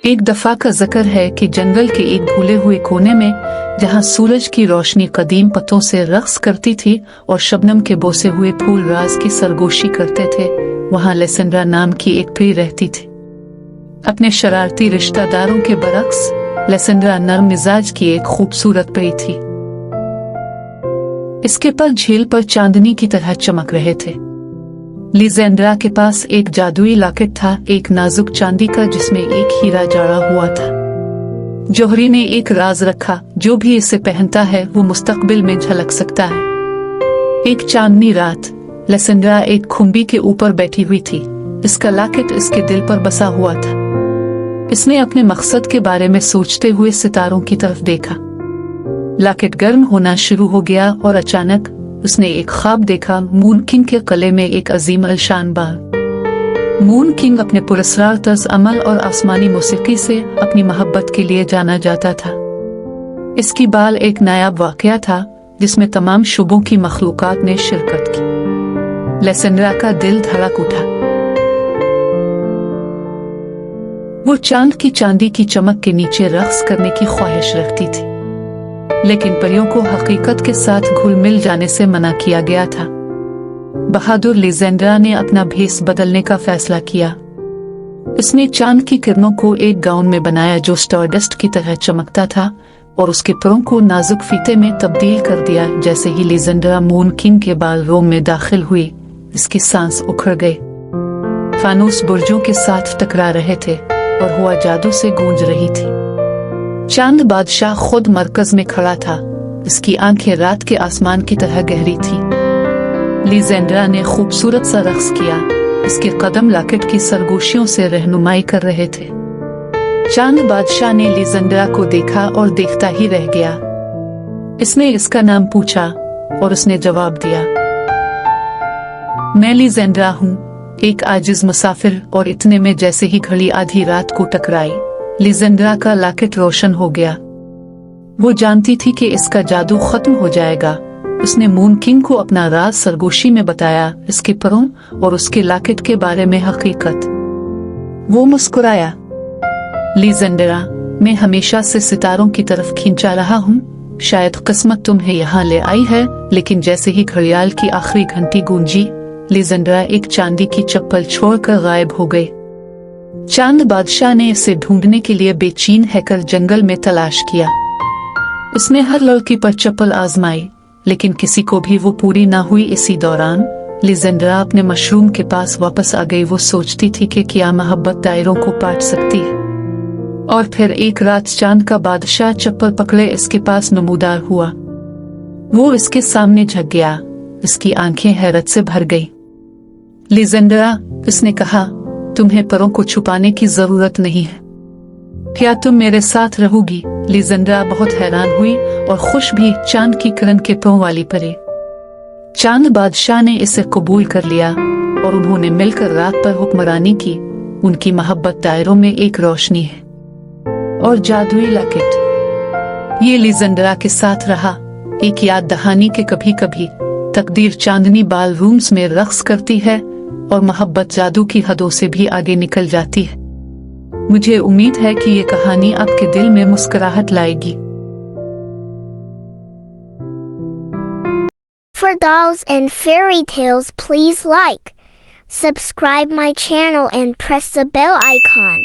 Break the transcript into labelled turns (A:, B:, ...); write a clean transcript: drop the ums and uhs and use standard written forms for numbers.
A: एक दफा का जिक्र है कि जंगल के एक भूले हुए कोने में, जहाँ सूरज की रोशनी कदीम पत्तों से रक्स करती थी और शबनम के बोसे हुए फूल राज की सरगोशी करते थे, वहाँ लेसेंड्रा नाम की एक परी रहती थी। अपने शरारती रिश्तेदारों के बरक्स लेसेंड्रा नरम मिजाज की एक खूबसूरत परी थी। इसके पर झील पर चांदनी की तरह चमक रहे थे। लिजेंड्रा के पास एक जादुई लॉकेट था, एक नाजुक चांदी का जिसमें एक हीरा जड़ा हुआ था। जौहरी ने एक राज रखा, जो भी इसे पहनता है वो मुस्तकबिल में झलक सकता है। एक चांदनी रात लेसेंड्रा एक खुम्बी के ऊपर बैठी हुई थी। इसका लॉकेट इसके दिल पर बसा हुआ था। इसने अपने मकसद के बारे में सोचते हुए सितारों की तरफ देखा। लॉकेट गर्म होना शुरू हो गया और अचानक उसने एक ख्वाब देखा। मून किंग के गले में एक अजीम अलशान बाल। मून किंग अपने पुरस्कार तर्ज अमल और आसमानी मौसीकी से अपनी मोहब्बत के लिए जाना जाता था। इसकी बाल एक नायाब वाकया था जिसमें तमाम शुबों की मखलूकात ने शिरकत की। लेसेंड्रा का दिल धड़क उठा। वो चांद की चांदी की चमक के नीचे रक्स करने की ख्वाहिश रखती थी, लेकिन परियों को हकीकत के साथ घुल मिल जाने से मना किया गया था। बहादुर लिजेंड्रा ने अपना भेस बदलने का फैसला किया। इसने चांद की किरणों को एक गाउन में बनाया जो स्टारडस्ट की तरह चमकता था और उसके परों को नाजुक फीते में तब्दील कर दिया। जैसे ही लिजेंड्रा मून किंग के बाल रोम में दाखिल हुई, इसकी सांस उखड़ गई। फानूस बुर्जों के साथ टकरा रहे थे और हुआ जादू से गूंज रही थी। चांद बादशाह खुद मरकज में खड़ा था। इसकी आंखें रात के आसमान की तरह गहरी थी। लिजेंड्रा ने खूबसूरत सा रक्स किया। इसके कदम लॉकेट की सरगोशियों से रहनुमाई कर रहे थे। चांद बादशाह ने लिजेंड्रा को देखा और देखता ही रह गया। इसने इसका नाम पूछा और उसने जवाब दिया, मैं लिजेंड्रा हूँ, एक आजिज मुसाफिर। और इतने में जैसे ही घड़ी आधी रात को टकराई, लिजेंड्रा का लॉकेट रोशन हो गया। वो जानती थी कि इसका जादू खत्म हो जाएगा। उसने मून किंग को अपना राज सरगोशी में बताया, इसके परों और उसके लॉकेट के बारे में हकीकत। वो मुस्कुराया। लिजेंड्रा, मैं हमेशा से सितारों की तरफ खींचा रहा हूँ। शायद किस्मत तुम्हें यहाँ ले आई है। लेकिन जैसे ही घड़ियाल की आखिरी घंटी गूंजी, लिजेंड्रा एक चांदी की चप्पल छोड़कर गायब हो गई। चांद बादशाह ने इसे ढूंढने के लिए बेचैन होकर जंगल में तलाश किया। उसने हर लड़की पर चप्पल आजमाई, लेकिन किसी को भी वो पूरी ना हुई। इसी दौरान लिजेंड्रा अपने मशरूम के पास वापस आ गई। वो सोचती थी कि क्या मोहब्बत दायरों को पाट सकती है। और फिर एक रात चांद का बादशाह चप्पल पकड़े इसके पास नमूदार हुआ। वो इसके सामने झुक गया। इसकी आंखें हैरत से भर गई। लिजेंड्रा, उसने कहा, तुम्हें परों को छुपाने की जरूरत नहीं है। क्या तुम मेरे साथ रहोगी? लिजेंड्रा बहुत हैरान हुई और खुश भी। चांद की किरण के परों वाली परी। चांद बादशाह ने इसे कबूल कर लिया और उन्होंने मिलकर रात पर हुक्मरानी की। उनकी मोहब्बत दायरों में एक रोशनी है और जादुई लॉकेट। ये लिजेंड्रा के साथ रहा, एक याद दहानी के कभी कभी तकदीर चांदनी बाल रूम्स में रक्स करती है और मोहब्बत जादू की हदों से भी आगे निकल जाती है। मुझे उम्मीद है कि ये कहानी आपके दिल में मुस्कुराहट लाएगी।
B: For dolls and fairy tales, please like, subscribe my channel and press the bell icon.